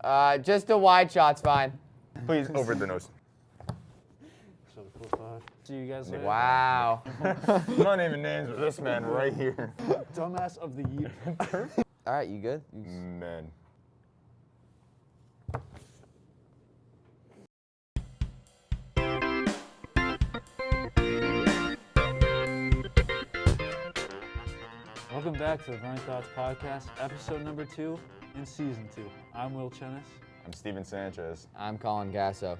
Just a wide shot's fine. Please, over the nose. See you guys later. Wow. I'm not naming names, but this man right here. Dumbass of the year. All right, you good? Man. Welcome back to the Running Thoughts Podcast, episode number 2 in season 2. I'm Will Chennis, I'm Steven Sanchez. I'm Colin Gasso.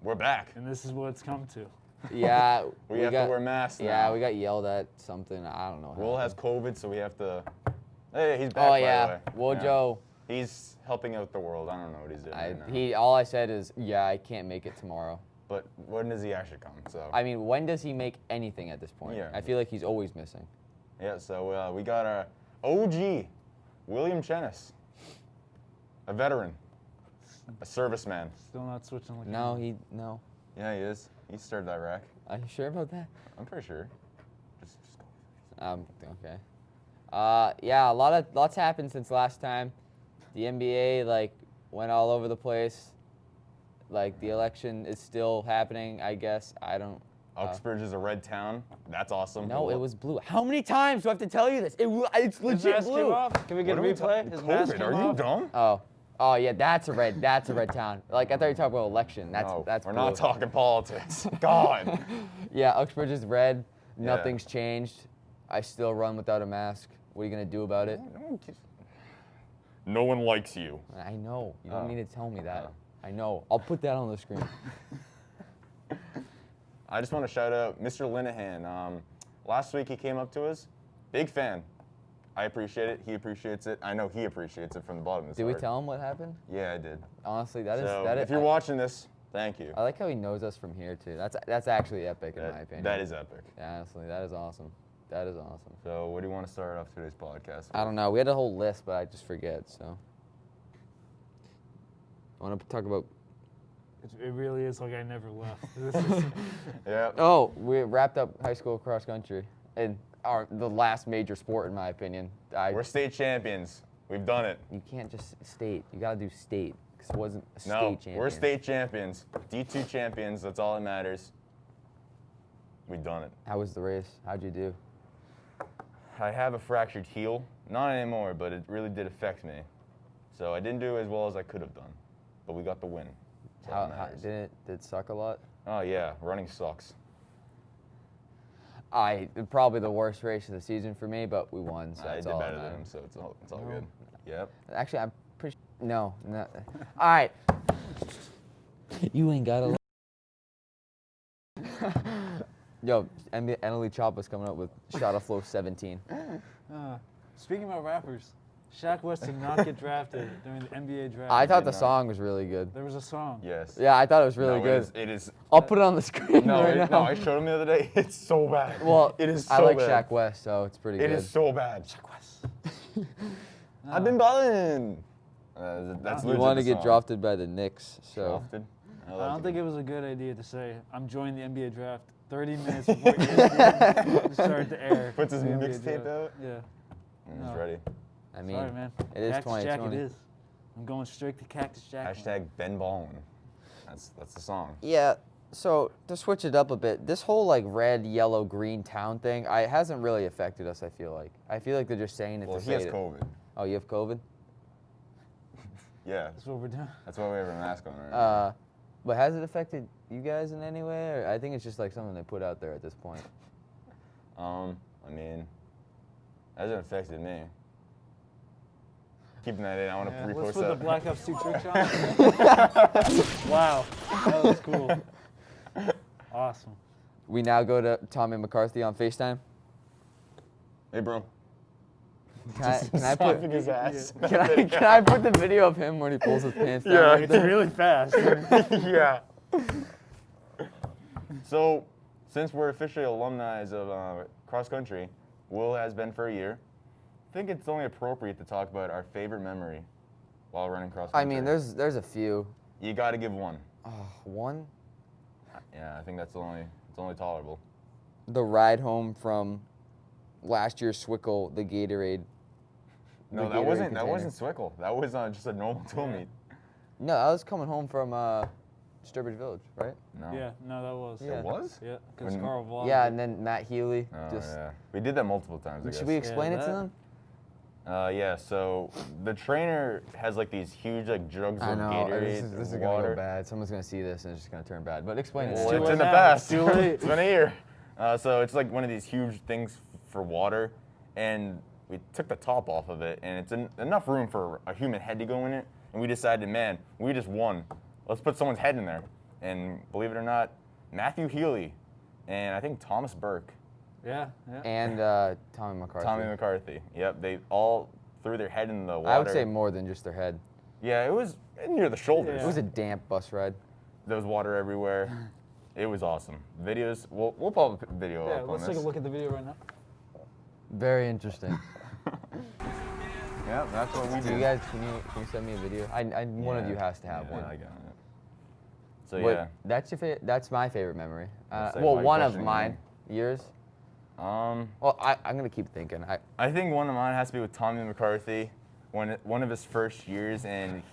We're back. and this is what it's come to. Yeah. We have to wear masks now. Yeah, we got yelled at something. I don't know. Will has COVID, so we have to. Hey, he's back. Oh by yeah, the way. Wojo. He's helping out the world. I don't know what he's doing right now. All I said is, yeah, I can't make it tomorrow. But when does he actually come? So. I mean, when does he make anything at this point? Yeah. I feel like he's always missing. Yeah. So we got our OG, William Chennis, a veteran, a serviceman. Still not switching like No. Yeah, he is. He served Iraq. Are you sure about that? I'm pretty sure. Just go. Okay. Yeah, lots happened since last time. The NBA went all over the place. The election is still happening, I guess. I don't. Uxbridge is a red town. That's awesome. No, it was blue. How many times do I have to tell you this? It's His legit mask blue. came off. Can we get a replay? His mask COVID, came are you off. dumb? Oh yeah, that's a red town. I thought you were talking about election. That's We're blue. not talking politics. God. Yeah, Uxbridge is red. Yeah. Nothing's changed. I still run without a mask. What are you gonna do about it? No one likes you. I know. You don't Oh. need to tell me that. I know. I'll put that on the screen. I just want to shout out Mr. Linehan. Last week he came up to us. Big fan. I appreciate it. He appreciates it. I know he appreciates it from the bottom of his Did heart. we tell him what happened? Yeah, I did. Honestly, So that is. if you're watching this, thank you. I like how he knows us from here too. That's actually epic in my opinion. That is epic. Yeah, honestly, that is awesome. That is awesome. So what do you want to start off today's podcast with? I don't know. We had a whole list, but I just forget. So, I want to talk about. It really is like I never left. This is, Yeah. Oh, we wrapped up high school cross country, and the last major sport in my opinion. We're state champions. We've done it. You can't just state. You gotta do state because it wasn't a No, state champion. we're state champions. D2 champions. That's all that matters. We've done it. How was the race? How'd you do? I have a fractured heel. Not anymore, but it really did affect me. So I didn't do as well as I could have done. But we got the win. That's all that matters. Did it suck a lot? Oh yeah, running sucks. Probably the worst race of the season for me, but we won, so I that's did all better that than him, matters. so it's all good. Yep. Actually, I'm pretty. No. All right. You ain't got a. Yo, Emily Choppa's coming up with Shot of Flow 17. speaking about rappers, Shaq West did not get drafted during the NBA draft. I thought the not. song was really good. There was a song. Yes. Yeah, I thought it was really No, good. It is. I'll put it on the screen No, right now. I showed him the other day. It's so bad. Well, it is so I like bad. Shaq West, so it's pretty It good. is so bad. Shaq West. I've been balling. That's You legit want to the get song. drafted by the Knicks, so. Drafted? I like don't think it was a good idea to say, I'm joining the NBA draft 30 minutes before ESPN started to air. Puts his the NBA mixtape draft. out? Yeah. He's No. ready. I mean, Sorry, man. it is Cactus Jack 2020. it is. I'm going straight to Cactus Jack. Hashtag Ben Ballin. That's the song. Yeah, so to switch it up a bit, this whole red, yellow, green town thing, it hasn't really affected us, I feel like. I feel like they're just saying it Well, to he say has it. COVID. Oh, you have COVID? Yeah. That's what we're doing. That's why we have a mask on right now. But has it affected you guys in any way? Or I think it's just something they put out there at this point. I mean, hasn't affected me. Keeping that in, I want to Yeah, repost let's put the that. Black Ops 2 trick on. Wow. That was cool. Awesome. We now go to Tommy McCarthy on FaceTime. Hey, bro. Can I put Slapping his ass. can I put the video of him when he pulls his pants down? Yeah. like It's that? really fast. Yeah. So, since we're officially alumni of cross country, Will has been for a year. I think it's only appropriate to talk about our favorite memory while running cross country. I mean, there's a few. You got to give one. One, Yeah, I think it's only tolerable. the ride home from last year's Swickle, the Gatorade No, the that Gatorade wasn't container. Swickle. That was just a normal tool meat. No, I was coming home from Sturbridge Village, right? No. Yeah, no, that was. Yeah. It was? Yeah, because When- Carl vlogged Yeah, it. and then Matt Healy. Oh, just yeah. We did that multiple times, I guess. should we explain it to that- them? Yeah, so the trainer has like these huge like jugs I of know Gatorade this is and gonna water. go bad. Someone's gonna see this and it's just gonna turn bad. But explain it. It's Well, too it's late in the now. past. It's too late. It's been a year. So it's like one of these huge things for water, and we took the top off of it, and it's enough room for a human head to go in it. And we decided, man, we just won. Let's put someone's head in there. And believe it or not, Matthew Healy, and I think Thomas Burke, Yeah, yeah. And Tommy McCarthy. Tommy McCarthy. Yep, they all threw their head in the water. I would say more than just their head. Yeah, it was near the shoulders. Yeah. It was a damp bus ride. There was water everywhere. It was awesome. Videos, we'll pull up a video Yeah, up on let's this. take a look at the video right now. Very interesting. Yeah, that's what we So do. you guys, can you send me a video? One of you has to have yeah, one. I got it. So What- yeah. That's that's my favorite memory. Let's say Well, my one of question, mine. Yours? Well, I'm gonna keep thinking. I think one of mine has to be with Tommy McCarthy, one of his first years, and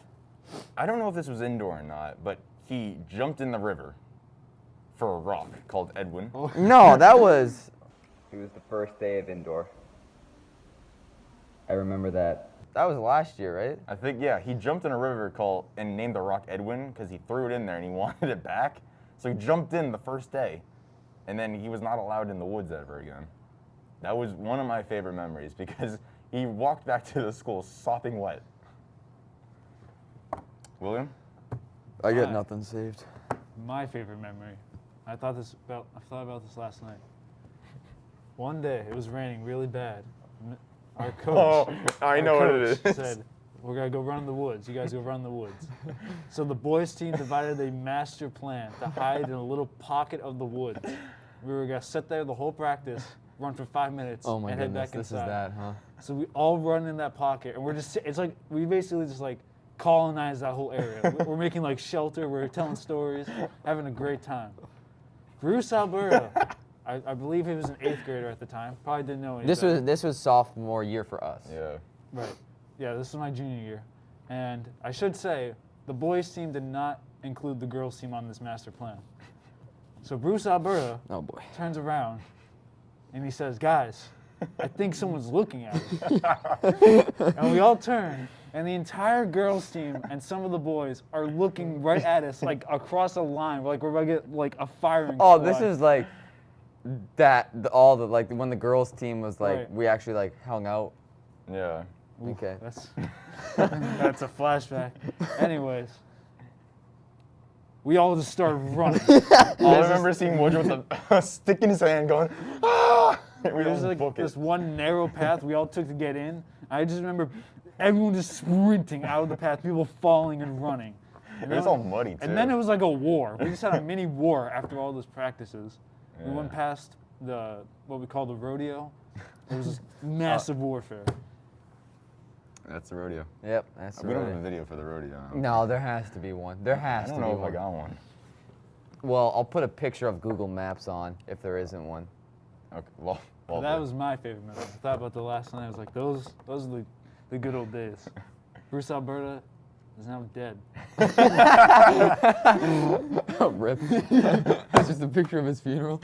I don't know if this was indoor or not, but he jumped in the river for a rock called Edwin. No, that was. It was the first day of indoor. I remember that. That was last year, right? I think, yeah, he jumped in a river and named the rock Edwin because he threw it in there and he wanted it back. So he jumped in the first day, and then he was not allowed in the woods ever again. That was one of my favorite memories because he walked back to the school sopping wet. William? I got nothing saved. My favorite memory. I thought about this last night. One day it was raining really bad. Our coach. Oh, I know what it is. Said, "We're gonna go run in the woods. You guys go run in the woods." So the boys' team divided a master plan to hide in a little pocket of the woods. We were gonna sit there the whole practice, run for 5 minutes, Oh my and head goodness, back this inside. is that, huh? So we all run in that pocket, and we're just, it's like, we basically just like colonize that whole area. We're making like shelter, we're telling stories, having a great time. Bruce Alberta, I believe he was an 8th grader at the time, probably didn't know any better. This was sophomore year for us. Yeah. Right. Yeah, this was my junior year. And I should say, the boys' team did not include the girls' team on this master plan. So Bruce Alberta Oh boy. turns around and he says, "Guys, I think someone's looking at us." And we all turn, and the entire girls' team and some of the boys are looking right at us, like across a line. We're about to get like a firing Oh, this squad. is like all the like when the girls team was like Right. we actually like hung out. Yeah. Okay. That's that's a flashback. Anyways, we all just started running. I remember seeing Woodrow with a stick in his hand going, ah! We There's all like book this it. one narrow path we all took to get in. I just remember everyone just sprinting out of the path, people falling and running. And It was then- all muddy, too. And then it was like a war. We just had a mini war after all those practices. We went Yeah. past what we call the rodeo. It was just massive warfare. That's the rodeo. Yep. That's We don't right. have a video for the rodeo. No, there has to be one. There I has don't to be know if one. I got one. Well, I'll put a picture of Google Maps on if there isn't one. Okay, well That was my favorite memory. I thought about the last night. I was like, those are the good old days. Bruce Alberta is now dead. Rip. That's just a picture of his funeral.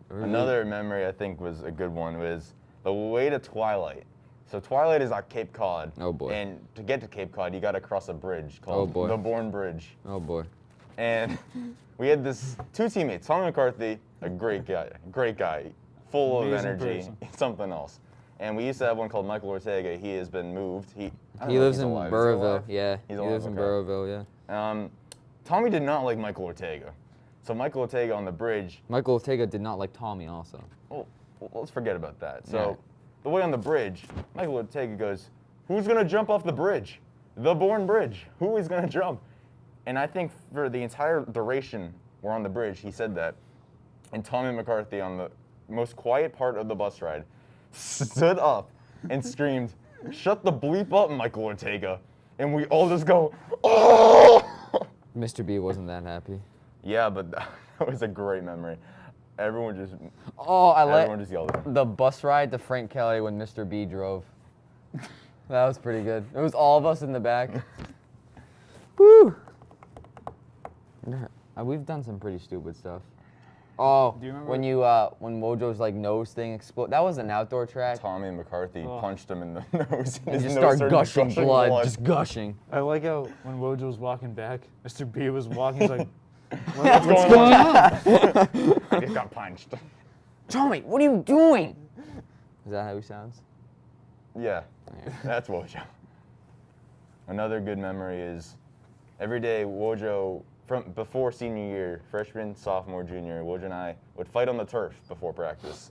Another memory I think was a good one was the way to Twilight. So Twilight is at Cape Cod. Oh, boy. And to get to Cape Cod, you got to cross a bridge called boy. the Bourne Bridge. Oh boy. And we had two teammates, Tommy McCarthy, a great guy, full of Amazing energy, person. something else. And we used to have one called Michael Ortega. He has been moved. I don't He know if lives he's in alive. Is he Burrowville. alive? Yeah. He's he alive, lives in okay. Burrowville. Yeah. Tommy did not like Michael Ortega. So Michael Ortega on the bridge, Michael Ortega did not like Tommy also. well, let's forget about that. So Yeah. the way on the bridge, Michael Ortega goes, "Who's going to jump off the bridge? The Bourne Bridge. Who is going to jump?" And I think for the entire duration we're on the bridge, he said that. And Tommy McCarthy, on the most quiet part of the bus ride, stood up and screamed, "Shut the bleep up, Michael Ortega." And we all just go, "Oh!" Mr. B wasn't that happy. Yeah, but that was a great memory. Everyone just Oh, I everyone like just yelled at him. the bus ride to Frank Kelly when Mr. B drove. That was pretty good. It was all of us in the back. Woo! We've done some pretty stupid stuff. Oh, Do you remember- when when Wojo's like nose thing exploded. That was an outdoor track. Tommy McCarthy Oh. punched him in the nose. And his just nose start started gushing blood, just gushing. I like how when Wojo was walking back, Mr. B was walking. He's like, What's going on? I just got punched. Tommy, what are you doing? Is that how he sounds? Yeah, that's Wojo. Another good memory is every day Wojo, from before senior year, freshman, sophomore, junior, Wojo and I would fight on the turf before practice.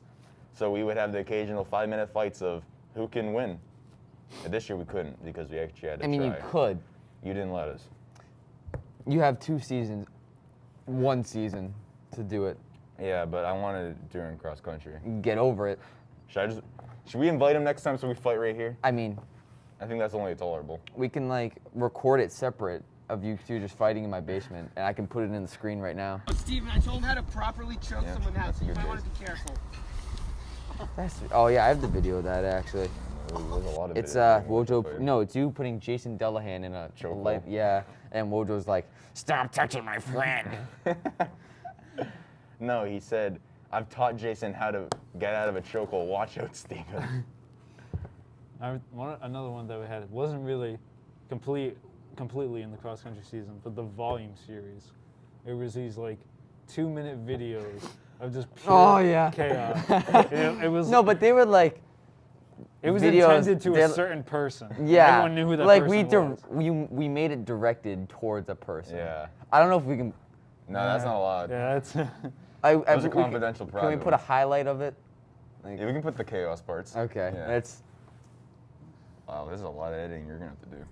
So we would have the occasional 5-minute fights of who can win. And this year we couldn't because we actually had to I mean, try. you could. You didn't let us. You have 2 seasons, 1 season to do it. Yeah, but I wanted it during cross country. Get over it. Should we invite him next time so we fight right here? I mean, I think that's only tolerable. we can like record it separate of you 2 just fighting in my basement, and I can put it in the screen right now. Steven, I told him how to properly choke Yeah, someone out, that's so a you good might want base. to be careful. Oh yeah, I have the video of that actually. There's a lot of It's videos of Wojo Wojo. fighting. No, it's you putting Jason Delahan in a Chokehold. life. Yeah, and Wojo's like, "Stop touching my friend." No, he said, I've taught Jason how to get out of a chokehold. Watch out, Steven. another one that we had. It wasn't really completely in the cross country season, but the volume series. It was these like 2-minute videos of just pure Oh, yeah. chaos. it was No, but they were like, it was videos, intended to they're- a certain person. yeah, Everyone knew who that like person was. we made it directed towards a person. Yeah. I don't know if we can. No, that's not allowed. Yeah, that's. Those are we can- confidential Can we private put a ones. highlight of it? Like, Yeah, we can put the chaos parts. okay, Yeah. that's. Wow, this is a lot of editing you're going to have to do.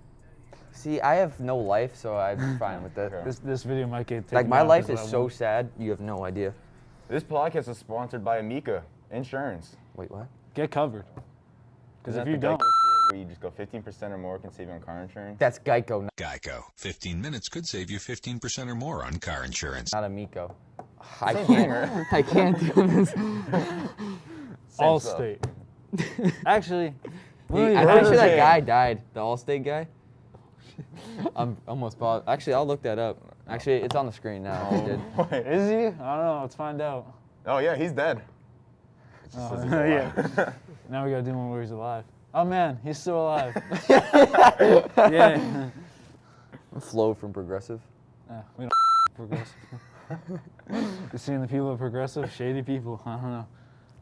See, I have no life, so I'm fine with that. Okay. this video might get taken Like my off life because is I so won't- sad. You have no idea. This podcast is sponsored by Amica Insurance. Wait, what? Get covered. Because Isn't if that you the don't, Geico shit where you just go 15% or more can save you on car insurance? That's Geico, Geico. 15 minutes could save you 15% or more on car insurance. not Amico. I Same thing, can't. right? I can't do this. Same stuff. Allstate. Actually, I'm pretty sure that guy died. The Allstate guy. I'm almost positive. Actually, I'll look that up. Actually, it's on the screen now. He did. Wait. is he? I don't know. Let's find out. Oh, yeah, he's dead. Oh, says he's yeah. Now we gotta do one where he's alive. Oh man, he's still alive. Yeah. Flo from Progressive. We don't progressive. You seeing the people at Progressive? Shady people. I don't know.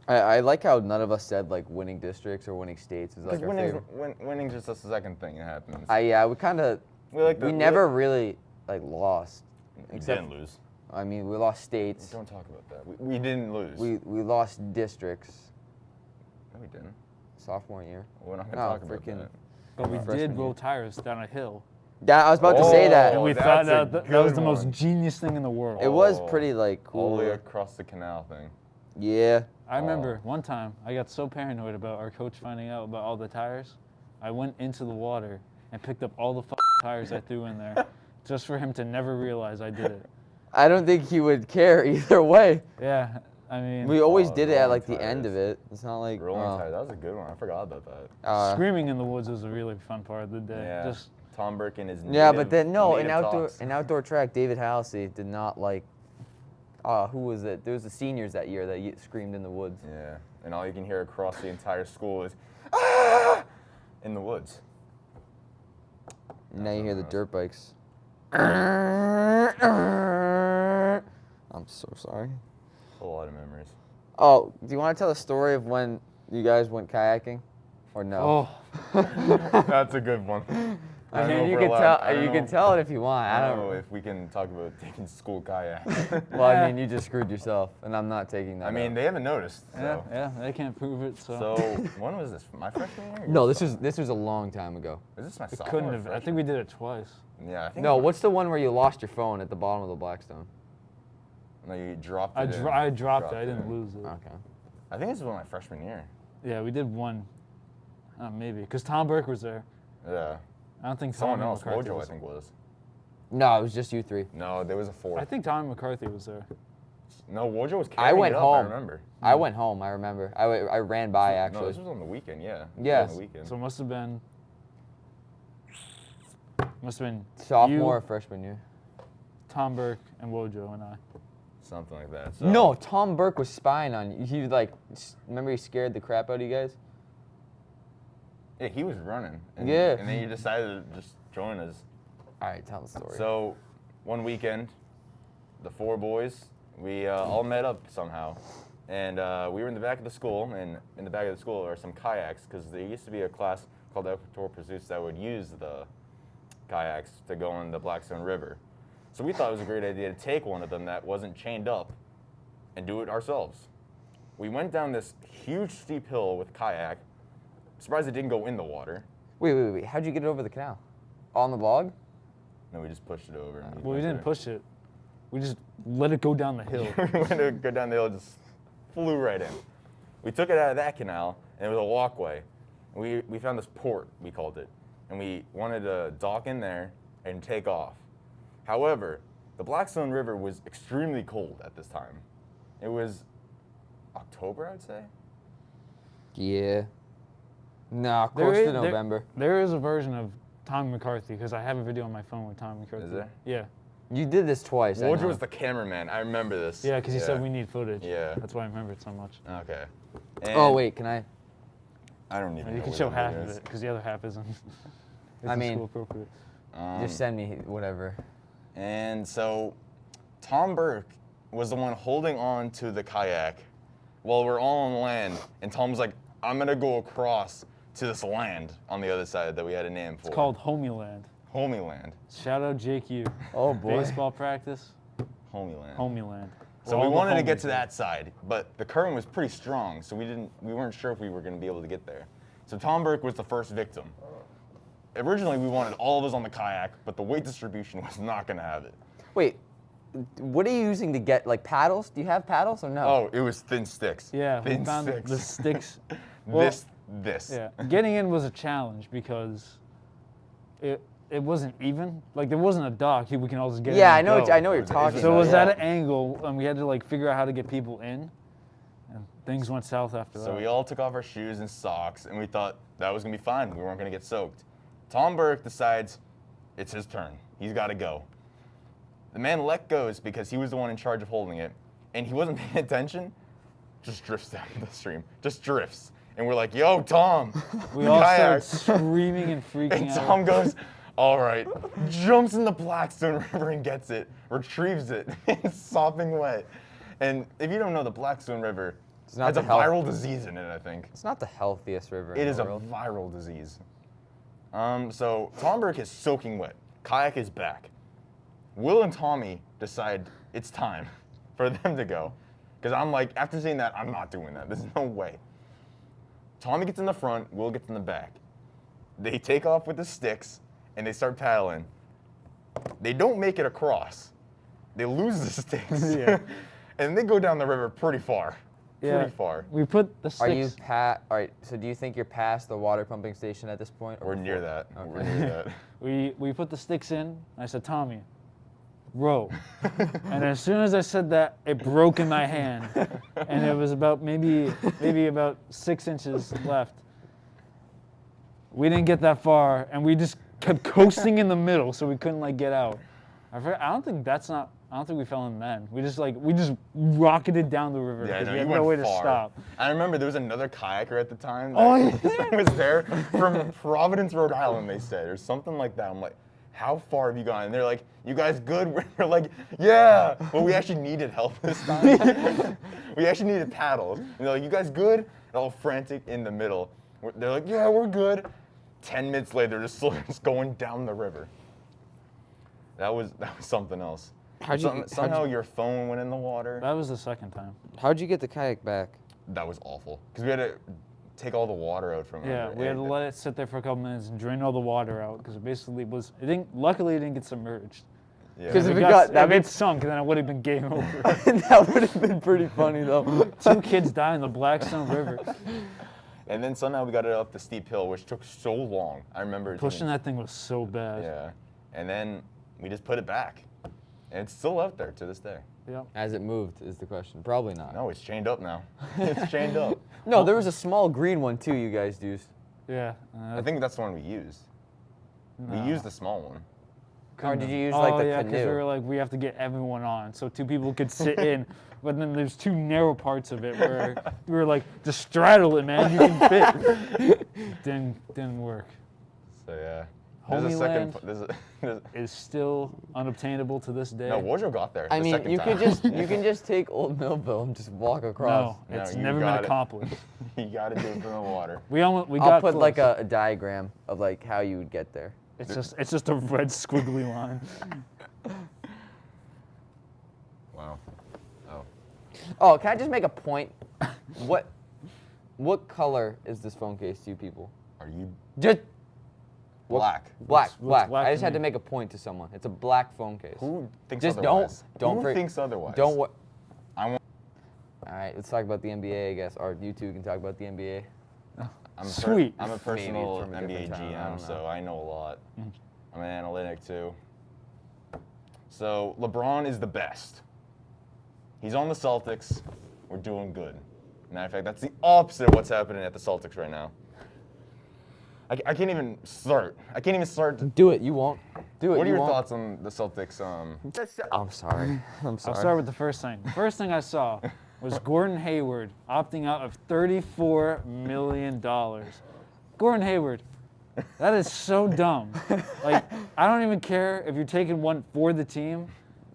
I like how none of us said like winning districts or winning states is like Because our favorite. winning's just a second thing that happens. Yeah, we kind of. We never really like lost. We Except, didn't lose. I mean, we lost states. Don't talk about that. We didn't lose. We lost districts No, we didn't. sophomore year. We're not Oh, going to talk freaking- about that. But we Freshman did year. roll tires down a hill. Yeah, I was about to say that. And we that's thought a that was good the most one. genius thing in the world. It was Oh, pretty like All cool. the way across the canal thing. Yeah. I remember one time I got so paranoid about our coach finding out about all the tires. I went into the water and picked up all the tires I threw in there just for him to never realize I did it. I don't think he would care either way. Yeah, I mean, We always Oh, did it at rolling like the end tires. of it. It's not like Rolling tire. That was a good one. I forgot about that. screaming in the woods was a really fun part of the day. Yeah. Just Tom Burke and his Yeah, native, but then no, in native outdoor talks. track, David Halsey did not like. Who was it? There was the seniors that year that screamed in the woods. Yeah, and all you can hear across the entire school is "Ah!" in the woods. Now you hear the dirt bikes. I'm so sorry. A lot of memories. Oh, do you want to tell the story of when you guys went kayaking, or no? oh, That's a good one. I don't know if you we're can allowed- tell. I don't You can know- tell it if you want. I don't know if we can talk about taking school kayak. Well, I mean, you just screwed yourself, and I'm not taking that. I mean, up. they haven't noticed. yeah, So. yeah, they can't prove it. So, So when was this? My freshman year? or No, your this sophomore? was a long time ago. Is this my it sophomore? couldn't or have. I think freshman? we did it twice. Yeah, I think. No, it was- what's the one where you lost your phone at the bottom of the Blackstone? No, you dropped it. I dropped it. Dropped I didn't it. lose it. Okay. I think this was my freshman year. Yeah, we did one. Maybe because Tom Burke was there. Yeah. I don't think Someone Tommy else, McCarthy Mojo, was. I think was. No, it was just you three. No, there was a fourth. I think Tommy McCarthy was there. No, Wojo was I carrying went it up, home. I remember. I went home. I remember. I ran by No, actually. this was on the weekend, yeah. This was Yes. on the weekend. So it must have been Sophomore or you, freshman year. Tom Burke, and Wojo and I. Something like that. So, No, Tom Burke was spying on you. He like, remember he scared the crap out of you guys? Yeah, he was running. And, Yeah. And then you decided to just join us. All right, tell the story. So, one weekend, the 4 boys, we all met up somehow. And we were in the back of the school, and in the back of the school are some kayaks, because there used to be a class called Equatorial Pursuits that would use the kayaks to go on the Blackstone River. So we thought it was a great idea to take one of them that wasn't chained up and do it ourselves. We went down this huge steep hill with kayak. Surprised it didn't go in the water. Wait. How'd you get it over the canal? On the log? No, we just pushed it over. And Well, we didn't it. push it. We just let it go down the hill. We went to go down the hill, just flew right in. We took it out of that canal, and it was a walkway. And we found this port, we called it, and we wanted to dock in there and take off. However, the Blackstone River was extremely cold at this time. It was October, I'd say. Yeah. No, close to November. There is a version of Tommy McCarthy, because I have a video on my phone with Tommy McCarthy. Is there? Yeah. You did this twice. I Wodger know. was the cameraman. I remember this. Yeah, because he said we need footage. Yeah. That's why I remember it so much. Okay. Oh And wait, can I? I don't even know. You can where show the half video of is. it, because the other half isn't. I mean- school appropriate. Just send me whatever. And so Tom Burke was the one holding on to the kayak while we're all on land. And Tom's like, I'm going to go across to this land on the other side that we had a name for. It's called Homieland. Homieland. Shout out Jake U. Oh boy. Baseball practice, Homieland. Homieland. So All we the wanted to get homies to that side, but the current was pretty strong, so we weren't sure if we were going to be able to get there. So Tom Burke was the first victim. Originally, we wanted all of us on the kayak, but the weight distribution was not going to have it. Wait, what are you using to get like paddles? Do you have paddles or no? Oh, it was thin sticks. Yeah, we thin found sticks. the sticks. Well, this. Yeah, getting in was a challenge because it wasn't even. Like there wasn't a dock. We can all just get in. Yeah, and I know. go. I know what you're It's talking So it about. was yeah. at an angle, and we had to like figure out how to get people in, and things went south after that. So we all took off our shoes and socks, and we thought that was gonna be fine. We weren't gonna get soaked. Tom Burke decides it's his turn. He's got to go. The man let goes because he was the one in charge of holding it, and he wasn't paying attention. Just drifts down the stream. Just drifts, and we're like, "Yo, Tom!" We all kayak. started screaming and freaking And out. Tom goes, all right, jumps in the Blackstone River and gets it, retrieves it. It's sopping wet. And if you don't know, the Blackstone River not has a the health- viral disease in it, I think. It's not the healthiest river It in is the a world. viral disease. So Tom Burke is soaking wet. Kayak is back. Will and Tommy decide it's time for them to go. Because I'm like, after seeing that, I'm not doing that. There's no way. Tommy gets in the front, Will gets in the back. They take off with the sticks, and they start paddling. They don't make it across. They lose the sticks. Yeah. And they go down the river pretty far. Yeah. Pretty far. We put the Are you sticks. all right, so do you think you're past the water pumping station at this point? or We're near before? that. Okay. We're near that. We put the sticks in. And I said, Tommy, row. And as soon as I said that, it broke in my hand, and it was about maybe about 6 inches left. We didn't get that far, and we just kept coasting in the middle, so we couldn't like get out. I don't think we fell in then. We just rocketed down the river Yeah, because no, we you had went no way to far. stop. I remember there was another kayaker at the time that Oh, yeah. was there from Providence, Rhode Island, they said, or something like that. I'm like, how far have you gone? And they're like, you guys good? We're like, yeah. Well, we actually needed help this time. We actually needed paddles. And they're like, you guys good? And all frantic in the middle. They're like, yeah, we're good. 10 minutes later, just going down the river. That was something else. Somehow your phone went in the water. That was the second time. How'd you get the kayak back? That was awful. Because we had to take all the water out from Yeah, under we had to it. let it sit there for a couple minutes and drain all the water out because it basically was. Luckily, it didn't get submerged. Yeah. Because if it got if it sunk, then it would have been game over. that would have been pretty funny though. 2 kids died in the Blackstone River. And then somehow we got it up the steep hill, which took so long. I remember it Pushing taking- that thing was so bad. Yeah. And then we just put it back. And it's still out there to this day. Yep. Has it moved is the question. Probably not. No, it's chained up now. It's chained up. No, there was a small green one too you guys used. Yeah. I think that's the one we used. We No. used the small one. Or did you use Oh like the yeah, because we were canoe? like, we have to get everyone on, so 2 people could sit in. But then there's 2 narrow parts of it where we were like, just straddle it, man. You can fit. didn't work. So yeah. Homeland There's a, is still unobtainable to this day. no, Wojo got there. I the mean, second you time. you can just take Old Millville and just walk across. No, it's No, you never been got it. accomplished. You got to do it from the water. We I'll got put close. like a diagram of like how you would get there. It's just a red squiggly line. Wow. Oh. Oh, can I just make a point? What color is this phone case to you people? Are you Just black? black, What's black. black I to just had me? to make a point to someone. It's a black phone case. Who thinks Just otherwise? don't Who for- thinks otherwise? Don't what? I want. All right, let's talk about the NBA, I guess. Or you two can talk about the NBA. Sweet. I'm a personal from a NBA different town, I GM, don't so know. I know a lot. I'm an analytic too. So LeBron is the best. He's on the Celtics. We're doing good. Matter of fact, that's the opposite of what's happening at the Celtics right now. I can't even start. I can't even start. Do it. You won't. Do it. What are you your won't. thoughts on the Celtics? I'm sorry. I'm sorry. I'll start with the first thing. The first thing I saw was Gordon Hayward opting out of $34 million. Gordon Hayward, that is so dumb. Like, I don't even care if you're taking one for the team.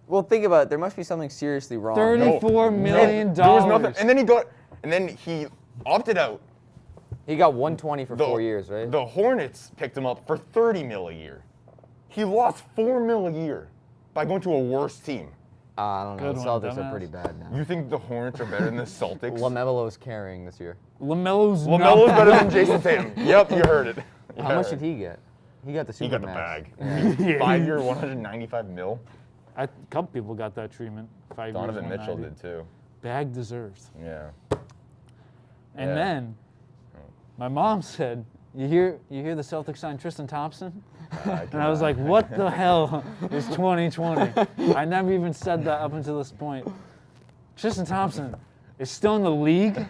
Well, think about it. There must be something seriously wrong. $34 million. There was nothing. And then he opted out. He got 120 for 4 years, right? The Hornets picked him up for $30 million a year. He lost $4 million a year by going to a worse team. I don't know. Good The one, Celtics dumbass. are pretty bad now. You think the Hornets are better than the Celtics? LaMelo's carrying this year. LaMelo's LaMelo's not- better than Jason Tatum. Yep, you heard it. You How much heard did he get? He got the He super got the bag. max. 5 year, 195 mil. A couple people got that treatment. 5 Donovan years, Mitchell 190. did too. Bag deserved. Yeah. And Yeah. then my mom said, "You hear the Celtics signed Tristan Thompson?" And I was like, "What the hell is 2020?" I never even said that up until this point. Tristan Thompson is still in the league.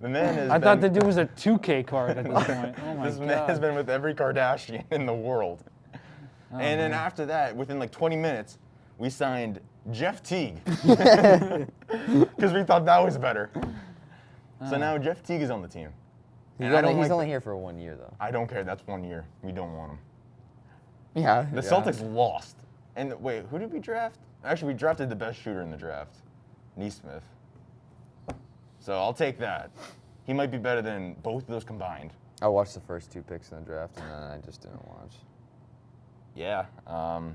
The man has I thought the been, dude was a 2K card at this point. Oh my this man has god. been with every Kardashian in the world. Oh, And then after that, within like 20 minutes, we signed Jeff Teague. Because we thought that was better. So now Jeff Teague is on the team. He's, And I only, don't he's like only here for 1 year, though. I don't care. That's 1 year. We don't want him. Yeah. The Celtics lost. And wait, who did we draft? Actually, we drafted the best shooter in the draft, Neesmith. So I'll take that. He might be better than both of those combined. I watched the first 2 picks in the draft, and then I just didn't watch. Yeah.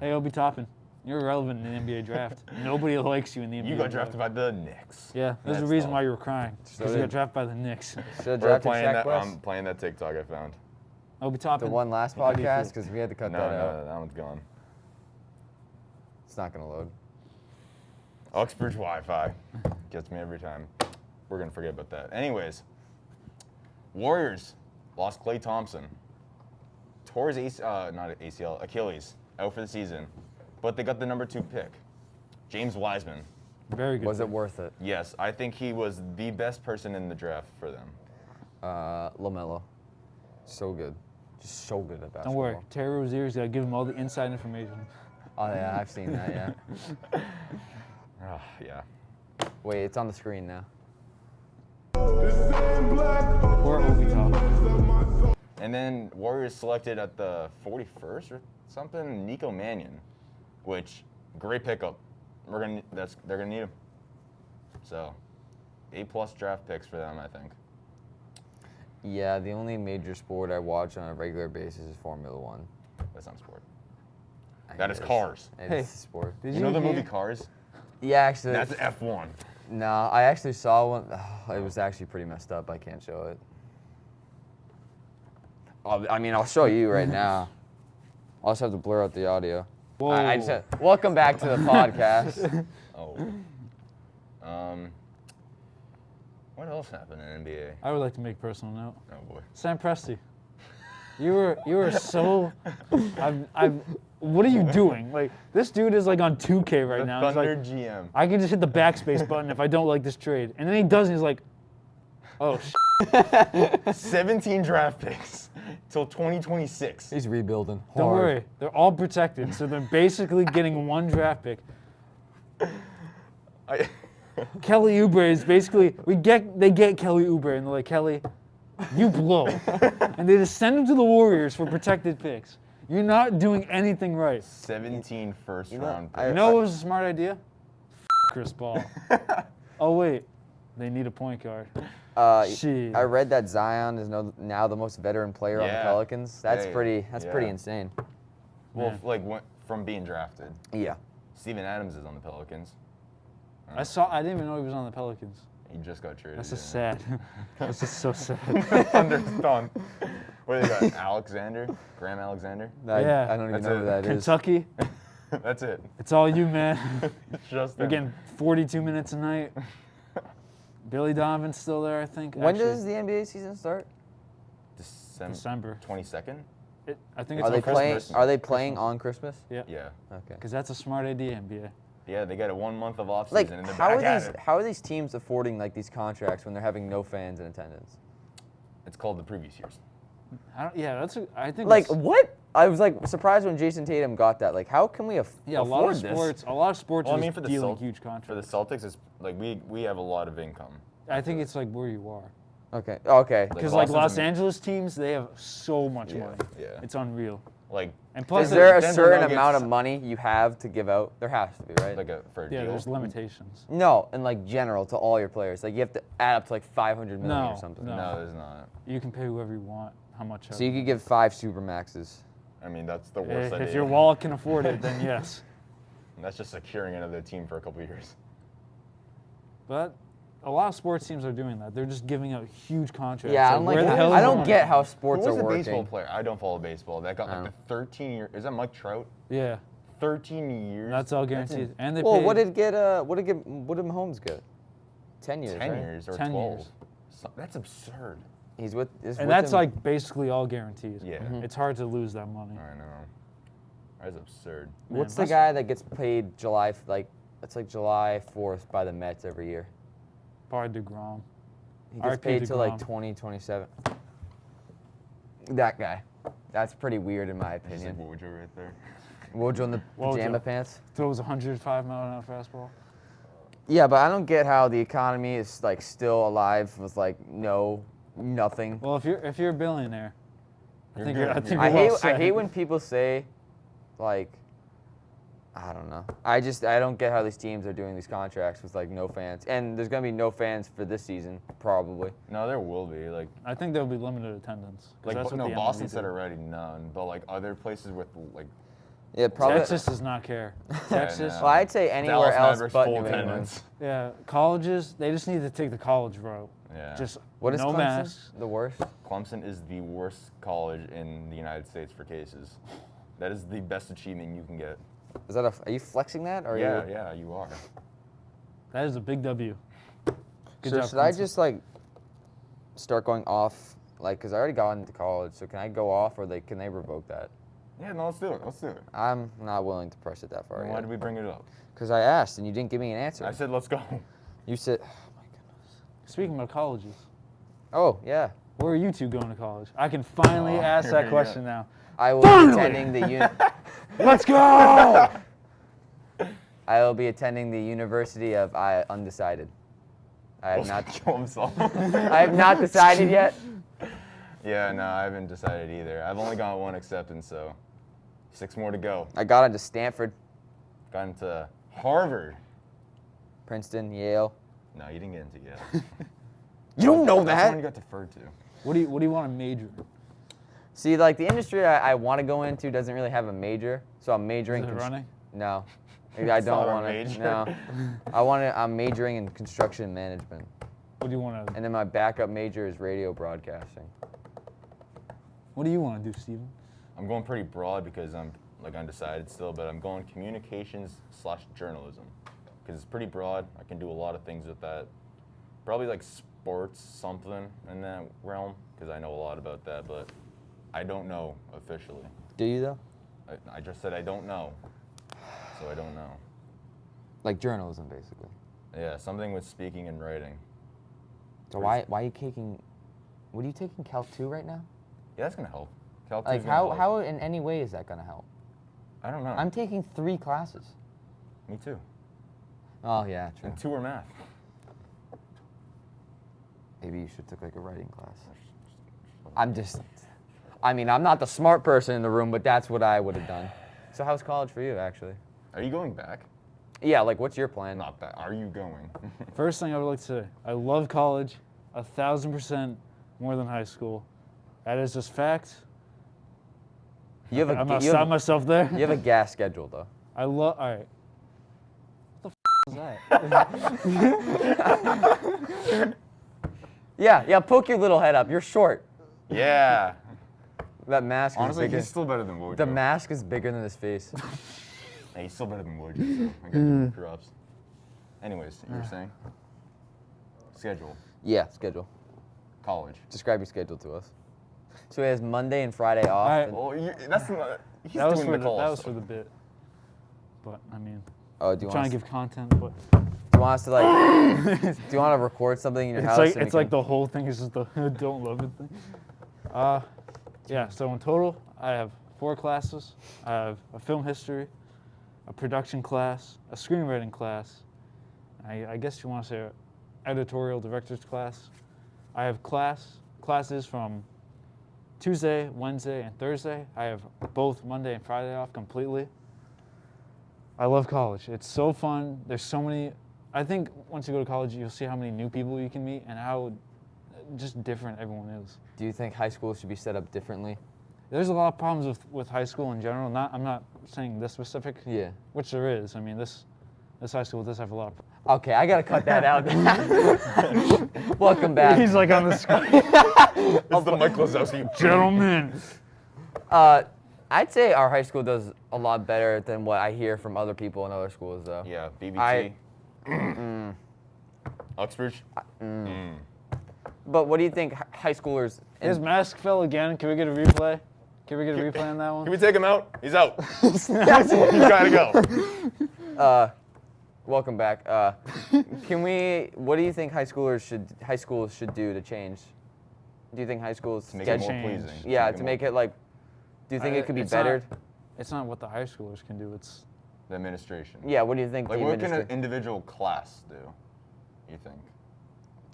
Hey, Obi Toppin, you're irrelevant in the NBA draft. Nobody likes you in the NBA You draft. got drafted by the Knicks. Yeah, there's a That's reason all. why you were crying. Because you did- got drafted by the Knicks. Should have We're drafted playing Shaq that, West. playing that TikTok I found. Obi Toppin. The one last How do you feel? podcast, because we had to cut No, that no, out. no, that one's gone. It's not going to load. Uxbridge Wi-Fi gets me every time. We're gonna forget about that. Anyways, Warriors lost Klay Thompson. Tore his not ACL, Achilles, out for the season. But they got the number 2 pick, James Wiseman. Very good. Was it pick. worth it? Yes, I think he was the best person in the draft for them. LaMelo. So good. Just so good at basketball. Don't worry, Terry Rozier's got to give him all the inside information. Oh, yeah, I've seen that, yeah. Yeah. Wait, it's on the screen now. Poor Obi Toppin. And then Warriors selected at the 41st or something, Nico Mannion, which great pickup. They're gonna need him. So, A+ draft picks for them, I think. Yeah, the only major sport I watch on a regular basis is Formula One. That's not sport. I That hate is it. Cars. It Hey. is a sport. Did You know the hear- movie Cars? Yeah, actually. That's F1. No, I actually saw one. It was actually pretty messed up. I can't show it. I mean, I'll show you right now. I'll just have to blur out the audio. Whoa. I just said, welcome back to the podcast. Oh. What else happened in NBA? I would like to make a personal note. Oh boy. Sam Presti. You were so. What are you doing? Like this dude is like on 2K right The now. He's Thunder like, GM. I can just hit the backspace button if I don't like this trade, and then he does, and he's like, oh. 17 draft picks till 2026. He's rebuilding. Don't hard. worry, they're all protected, so they're basically getting one draft pick. I, Kelly Oubre is basically they get Kelly Oubre and they're like, Kelly, you blow, and they just send him to the Warriors for protected picks. You're not doing anything right. 17 first know, round I- You picks. know what was a smart idea? Chris Paul. Oh wait, they need a point guard. Shit. I read that Zion is now the most veteran player on the Yeah. Pelicans. That's Yeah, pretty. That's pretty yeah. insane. Well, Man. like from being drafted. Yeah. Steven Adams is on the Pelicans. I didn't even know he was on the Pelicans. He just got traded. That's just yeah. sad. That's just so sad. Thunder's done. What do they got? Alexander? Graham Alexander? Yeah. I don't even That's know it. who that is. Kentucky, That's it. it's all you, man. Just They're him. getting 42 minutes a night. Billy Donovan's still there, I think. When Actually, does the NBA season start? December? 22nd? I think it's Are they on playing? Christmas. Are they playing on Christmas? Yeah. Yeah. Okay. Because that's a smart idea, NBA. Yeah, they got a 1 month of off Like, season and they're how back are at these? it. How are these teams affording like these contracts when they're having no fans in attendance? It's called the previous years. I think Like it's- what? I was like surprised when Jason Tatum got that. Like, how can we yeah, a afford lot of this? sports. A lot of sports Well, I are mean, for the dealing Celt- huge For contracts. the Celtics, it's like we have a lot of income. I think it's like where you are. Okay. Okay. Because like Boston's Los a- Angeles teams, they have so much Yeah, money. yeah. It's unreal. Like And plus, Is there a Denver certain Nuggets- amount of money you have to give out? There has to be, right? for a yeah, deal. there's limitations. No, and like general to all your players. Like you have to add up to like 500 million No, or something. no. No, there's not. You can pay whoever you want, how much. So you could give 5 super maxes. I mean, that's the worst idea. If your wallet can afford it, then yes. That's just securing another team for a couple of years. But a lot of sports teams are doing that. They're just giving out huge contracts. Yeah, I don't where the hell I is the don't money? get how Who sports was are the working. baseball player? I don't follow baseball. That got I like the 13-year. Is that Mike Trout? Yeah, 13 years. that's all guaranteed. And they Well, pay what did Mahomes get? 10 years. 10 right? years or 10 12. years. That's absurd. He's with. And that's like basically all guaranteed. Yeah. It's hard to lose that money. I know. That's absurd. What's Man, the guy that gets paid July? It's like July 4th by the Mets every year. Probably DeGrom. He gets RP paid till like DeGrom. 2027. That guy. That's pretty weird in my Just like opinion. Wojo right there. Wojo in the Wojo. pajama pants. Throws 105-mile-an-hour fastball. Yeah, but I don't get how the economy is like still alive with like nothing. Well, if you're a billionaire, I You're think good. you're, I think I you're well hate I set. hate when people say, like, I don't know. I don't get how these teams are doing these contracts with like no fans, and there's gonna be no fans for this season probably. No, there will be. Like, I think there'll be limited attendance. 'cause that's what no, the Boston MLB said did. already none. But like other places with like Yeah, probably. Texas does not care. Texas, no. Well, I'd say anywhere Dallas else Mavericks but full New England. attendance. yeah, colleges, they just need to take the college route. Yeah. Just What is no Clemson? masks. The worst. Clemson is the worst college in the United States for cases. That is the best achievement you can get. Is that are you flexing that or are Yeah, you? yeah, you are. That is a big W. Good So job, should I Clemson. just like start going off, like, cause I already got into college, so can I go off or can they revoke that? Yeah, no, let's do it. Let's do it. I'm not willing to press it that far Why yet. did we bring it up? Cause I asked and you didn't give me an answer. I said let's go. You said, Speaking of colleges, oh yeah, where are you two going to college? I can finally Oh, ask here that we question go. now. I will be attending the Let's go! I will be attending the University of Undecided. I have not. Kill himself. I have not decided yet. Yeah, no, I haven't decided either. I've only got one acceptance, so 6 more to go. I got into Stanford, Got into Harvard. Princeton, Yale. No, you didn't get into Yale. You don't know That's that. one you got deferred to. What do you want to major in? See, like the industry I want to go into doesn't really have a major, so I'm majoring. Is it running? No, I It's don't not a want to. major. No, I want to. I'm majoring in construction management, What do you want to? and then my backup major is radio broadcasting. What do you want to do, Steven? I'm going pretty broad because I'm like undecided still, but I'm going communications/journalism because it's pretty broad. I can do a lot of things with that. Probably like sports, something in that realm because I know a lot about that. But I don't know officially. Do you though? I just said I don't know. So I don't know. Like journalism, basically. Yeah, something with speaking and writing. So why are you taking? What are you taking Calc 2 right now? Yeah, that's gonna help. Calc 2's Like gonna help. how in any way is that gonna help? I don't know. I'm taking 3 classes. Me too. Oh yeah, true. And 2 are math. Maybe you should take like a writing class. I mean, I'm not the smart person in the room, but that's what I would have done. So how's college for you, actually? Are you going back? Yeah, like what's your plan? Not that. Are you going? First thing I would like to say, I love college 1,000% more than high school. That is just fact. You have a I'm gonna you stop have, myself there. you have a gas schedule though. I love. All right. What the is that? Yeah, poke your little head up. You're short. Yeah. That mask Honestly, is bigger. he's still better than Woj. The mask is bigger than his face. Hey, he's still better than Woj, so I gotta give him props. Anyways, you were saying? Schedule. Yeah, schedule. College. Describe your schedule to us. So he has Monday and Friday off. Alright. and- Well, that's not, he's That was doing for the the, call. that was for the bit. But I mean, oh, do you I'm want trying us, to give content, but do you want us to like? Do you want to record something in your it's house? like and it's we like can- the whole thing is just the don't love it thing. Yeah. So in total, I have 4 classes. I have a film history, a production class, a screenwriting class. I guess you want to say a editorial director's class. I have classes from Tuesday, Wednesday, and Thursday. I have both Monday and Friday off completely. I love college. It's so fun. There's so many. I think once you go to college, you'll see how many new people you can meet and how just different everyone is. Do you think high school should be set up differently? There's a lot of problems with high school in general. I'm not saying this specific, Yeah. which there is. I mean, this high school does have a lot of. Okay, I gotta cut that out. Welcome back. He's like on the screen. It's the Mike Wazowski. Gentlemen. I'd say our high school does a lot better than what I hear from other people in other schools, though. Yeah, BBT. I- Uxbridge. But what do you think high schoolers? His mask fell again. Can we get a replay? Can we get a replay on that one? Can we take him out? He's out. He's gotta go. Welcome back. Can we? What do you think high schools should do to change? Do you think high schools To make it more Change. pleasing. Yeah, to make it like. Do you think it could be It's bettered? It's not what the high schoolers can do. It's The administration. Yeah. What do you think? Like, the what can an administra- individual class do? You think?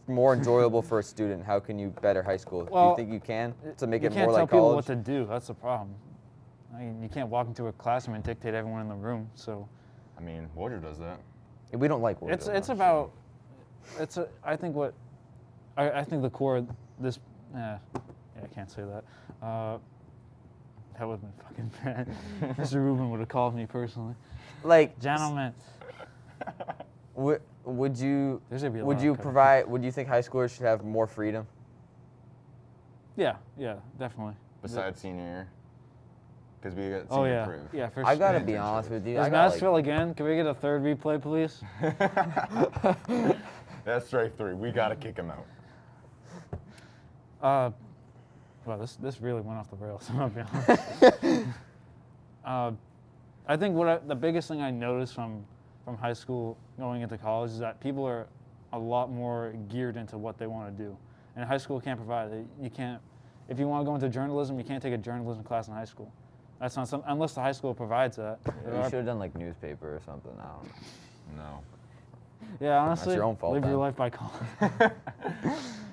more enjoyable for a student? How can you better high school? Do Well, you think you can to make you it can't more tell like people college? what to do. That's the problem. I mean, you can't walk into a classroom and dictate everyone in the room. So I mean, Warder does that. We don't like. it's Wardo, it's though. about it's a, I think what I think the core of this yeah I can't say that. That would have been fucking bad. Mr. Rubin would have called me personally. like. Gentlemen, Would you? there's gonna be a Would lot you of cutting. provide? Would you think high schoolers should have more freedom? Yeah, definitely. Besides senior year. Because we got Oh senior yeah, proof. yeah. For I gotta sure. be honest with you. Is I got, Massville again? Can we get a third replay, please? That's strike 3. We gotta kick him out. Well, this really went off the rails. I'm gonna be honest. I think the biggest thing I noticed from high school going into college is that people are a lot more geared into what they want to do, and high school can't provide it. You can't, if you want to go into journalism, you can't take a journalism class in high school. That's not unless the high school provides that. You should have done like newspaper or something. I don't know. No. Yeah, honestly, your own fault, live your then. life by college.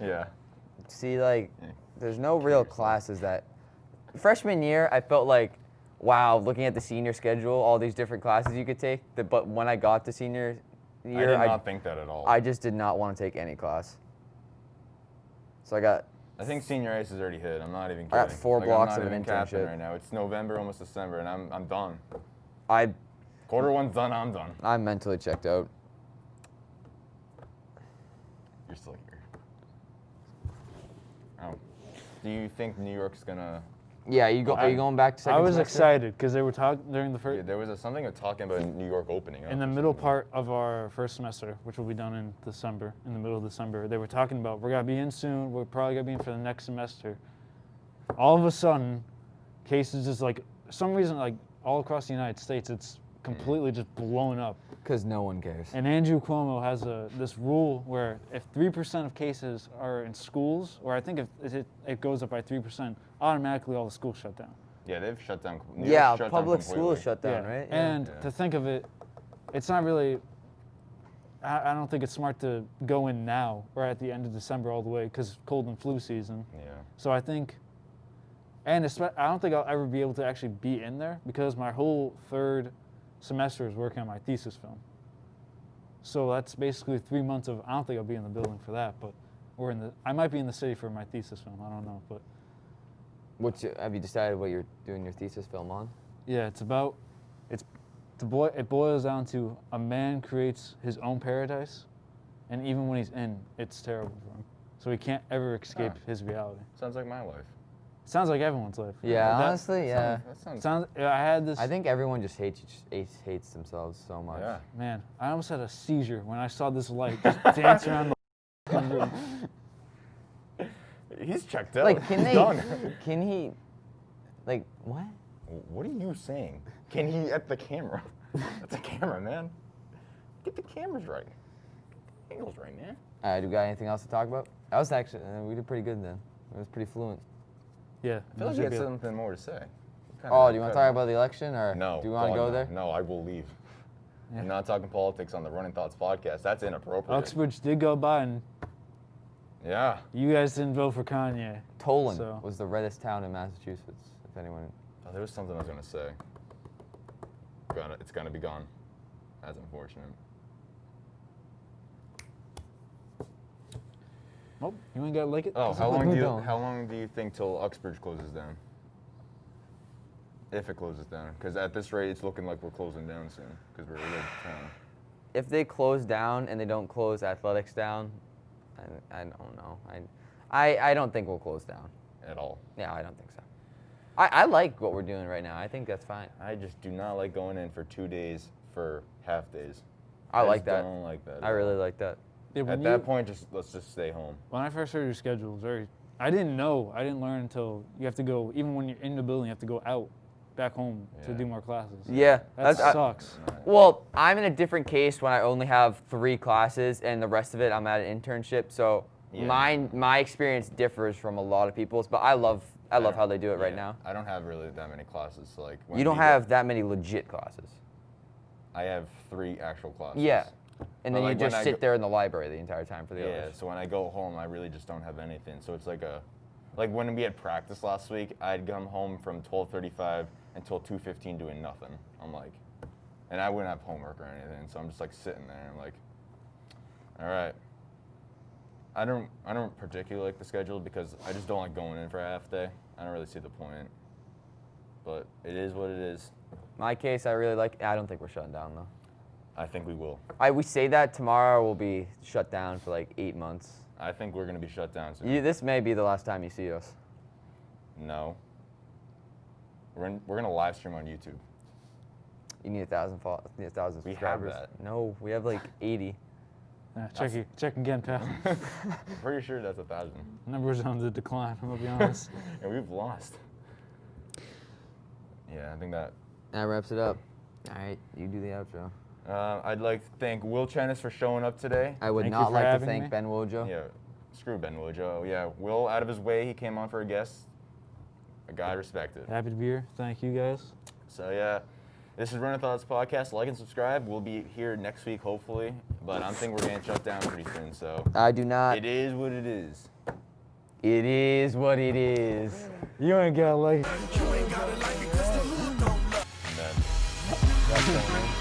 Yeah. See, like, there's no real classes that. Freshman year, I felt like, wow, looking at the senior schedule, all these different classes you could take. But when I got to senior I year, did not think that at all. I just did not want to take any class. So I think senior ice is already hit. I'm not even kidding. I got 4 Like, blocks I'm of not an even capping internship. right now. It's November, almost December, and I'm done. I'm Quarter 1's done. I'm done. mentally checked out. You're still here. Oh. Do you think New York's gonna? Yeah, are you going back to second I was semester? excited because they were talking during the first. Yeah, there was something of talking about New York opening. up In the or middle something. part of our first semester, which will be done in December, in the middle of December, they were talking about we're gonna be in soon. We're probably gonna be in for the next semester. all of a sudden, cases just like, for some reason, like all across the United States, it's completely just blown up. Because no one cares. And Andrew Cuomo has this rule where if 3% of cases are in schools, or I think if it goes up by 3%, automatically all the schools shut down. Yeah, they've shut down. New Yeah, York's shut down public completely. schools shut down, right? Yeah. And to think of it, it's not really, I don't think it's smart to go in now or at the end of December all the way because cold and flu season. Yeah. So I think, and I don't think I'll ever be able to actually be in there because my whole third semester is working on my thesis film. So that's basically 3 months of, I don't think I'll be in the building for that, but I might be in the city for my thesis film, I don't know. But Have you decided what you're doing your thesis film on? yeah, it boils down to a man creates his own paradise, and even when he's in, it's terrible for him. So he can't ever escape his reality. Sounds like my life. Sounds like everyone's life. Yeah, That honestly, yeah. That sounds. I had this. I think everyone just hates themselves so much. Yeah. Man, I almost had a seizure when I saw this light just dance around the room. He's checked out. Like, He's done. can he, like, what? What are you saying? Can he at the camera? That's a camera, man. Get the cameras right. Angles right, man. All right, do we got anything else to talk about? That was actually, we did pretty good then. It was pretty fluent. Yeah. I feel like you had something more to say. Oh, do you want to talk about the election, or No. do you want to God, go no. there? No, I will leave. Yeah. I'm not talking politics on the Running Thoughts podcast. That's inappropriate. Uxbridge did go Biden. Yeah. You guys didn't vote for Kanye. Tolan So- was the reddest town in Massachusetts, if anyone. Oh, there was something I was gonna say. It's gonna be gone. That's unfortunate. Nope, you ain't got to like it. Oh, It's how like long we do you don't. how long do you think till Uxbridge closes down? If it closes down, because at this rate, it's looking like we're closing down soon, because we're a little town. If they close down and they don't close athletics down, I don't know. I don't think we'll close down. At all. Yeah, I don't think so. I like what we're doing right now. I think that's fine. I just do not like going in for 2 days for half days. I like just that. don't like that. I really like that. Yeah, At that point, let's just stay home. When I first heard your schedule, it was very. I didn't know. I didn't learn until you have to go. Even when you're in the building, you have to go out, back home to Yeah. do more classes. Yeah, That that's- sucks. Well, I'm in a different case when I only have 3 classes and the rest of it I'm at an internship. So Yeah. my experience differs from a lot of people's, but I love how they do it right now. I don't have really that many classes. So like when You don't we go- have that many legit classes. I have 3 actual classes. Yeah. And But, then like, you when just I sit go- there in the library the entire time for the Yeah. others. So when I go home, I really just don't have anything. So it's like when we had practice last week, I'd come home from 12:35 until 2:15 doing nothing. I'm like, and I wouldn't have homework or anything. So I'm just like sitting there. I'm like, all right. I don't particularly like the schedule because I just don't like going in for a half day. I don't really see the point. But it is what it is. My case, I really like. I don't think we're shutting down though. I think we will. We say that tomorrow will be shut down for like 8 months. I think we're gonna be shut down soon. This may be the last time you see us. No. We're gonna live stream on YouTube. You need 1,000 subscribers. We have that. No, we have like 80. Check again, pal. Pretty sure that's 1,000. Numbers on the decline. I'm gonna be honest. And we've lost. Yeah, I think that. That wraps it up. All right, you do the outro. I'd like to thank Will Chenis for showing up today. I would Thank you not for like to having thank me. Ben Wojo. Yeah, screw Ben Wojo. Yeah, Will out of his way. He came on for a guest. A guy respected. Happy to be here. Thank you guys. So yeah, this is Running Thoughts Podcast. Like and subscribe. We'll be here next week, hopefully. But I'm thinking we're getting shut down pretty soon. So I do not. it is what it is. It is what it is. You ain't gotta like it. And then, that's going in.